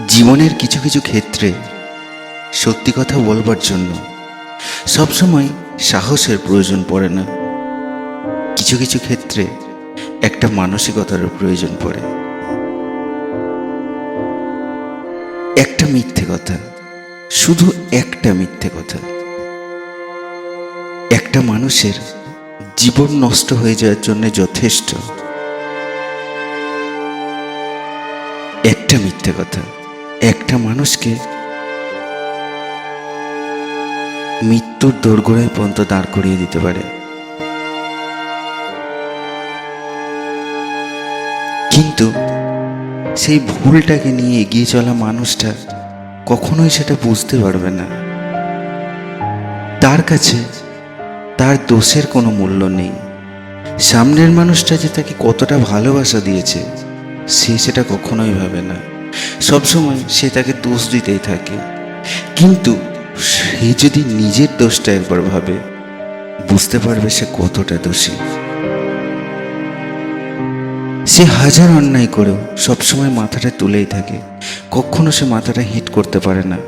জীবনের কিছু কিছু ক্ষেত্রে সত্যি কথা বলবার জন্য সবসময় সাহসের প্রয়োজন পড়ে না। কিছু কিছু ক্ষেত্রে একটা মানসিকতারও প্রয়োজন পড়ে। একটা মিথ্যে কথা, শুধু একটা মিথ্যে কথা, একটা মানুষের জীবন নষ্ট হয়ে যাওয়ার জন্য যথেষ্ট। একটা মিথ্যে কথা একটা মানুষকে মৃত্যুর দোরগোড়ায় পর্যন্ত দাঁড় করিয়ে দিতে পারে। কিন্তু সেই ভুলটাকে নিয়ে এগিয়ে চলা মানুষটা কখনোই সেটা বুঝতে পারবে না। তার কাছে তার দোষের কোনো মূল্য নেই। সামনের মানুষটা যে তাকে কতটা ভালোবাসা দিয়েছে সে সেটা কখনোই ভাবে না। সবসময় সে তাকে দোষ দিতেই থাকে। কিন্তু সে যদি নিজের দোষটা একবার ভাবে, বুঝতে পারবে সে কতটা দোষী। সে হাজার অন্যায় করেও সবসময় মাথাটা তুলেই থাকে। কখনো সে মাথাটা হিট করতে পারে না,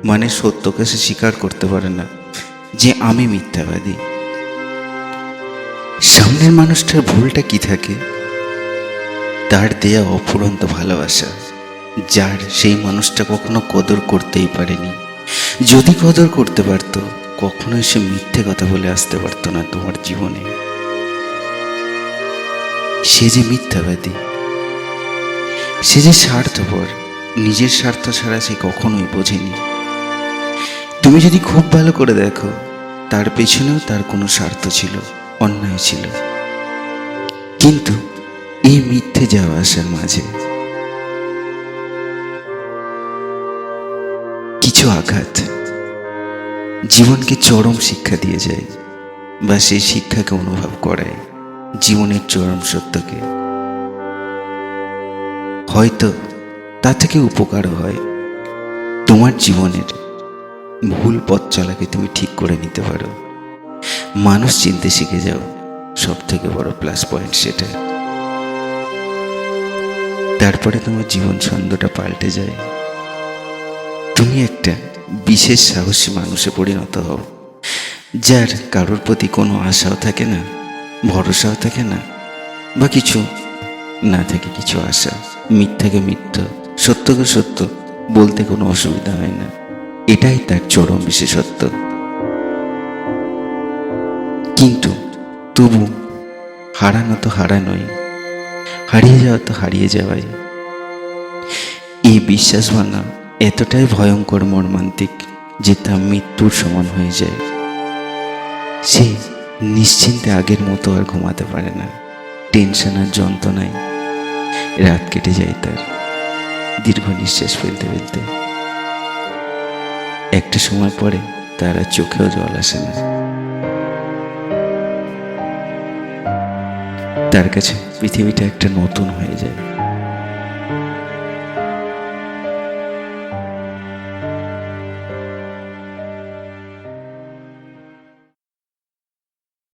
মানে সত্যকে সে স্বীকার করতে পারে না যে আমি মিথ্যাবাদী। সামনের মানুষটার ভুলটা কি থাকে? তার দেয়া অফুরন্ত ভালোবাসা, যার সেই মানুষটা কখনো কদর করতেই পারেনি। যদি কদর করতে পারত, কখনোই সে মিথ্যে কথা বলে আসতে পারত না তোমার জীবনে। সে যে মিথ্যাবাদী, সে যে স্বার্থপর, নিজের স্বার্থ ছাড়া সে কখনোই বোঝেনি। তুমি যদি খুব ভালো করে দেখো, তার পেছনেও তার কোনো স্বার্থ ছিল, অন্যায় ছিল। কিন্তু এই মিথ্যে যাওয়া আসার মাঝে কিছু আঘাত জীবনকে চরম শিক্ষা দিয়ে যায়, বা সেই শিক্ষাকে অনুভব করায় জীবনের চরম সত্যকে। হয়তো তা থেকে উপকারও হয়। তোমার জীবনের ভুল পথ চলাকে তুমি ঠিক করে নিতে পারো। মানুষ চিনতে শিখে যাও, সব থেকে বড় প্লাস পয়েন্ট সেটা। তারপরে তোমার জীবন ছন্দটা পাল্টে যায়। তুমি একটা বিশেষ সাহসী মানুষে পরিণত হও, যার কারোর প্রতি কোনো আশাও থাকে না, ভরসাও থাকে না, বা কিছু না থাকে কিছু আশা। মিথ্যাকে মিথ্যা, সত্যকে সত্য বলতে কোনো অসুবিধা হয় না। এটাই তার চরম বিশেষত্ব। কিন্তু তবু হারানো তো হারানোই, হারিয়ে যাওয়া তো হারিয়ে যাওয়াই। এই বিশ্বাস ভাঙা এতটাই ভয়ঙ্কর মর্মান্তিক যে তা মৃত্যুর সমান হয়ে যায়। সে নিশ্চিন্তে আগের মতো আর ঘুমাতে পারে না। টেনশন আর যন্ত্রণায় রাত কেটে যায় তার, দীর্ঘ নিঃশ্বাস ফেলতে ফেলতে। একটা সময় পরে তার আর চোখেও জল আসে না। তার কাছে পৃথিবীটা একটা নতুন হয়ে যায়।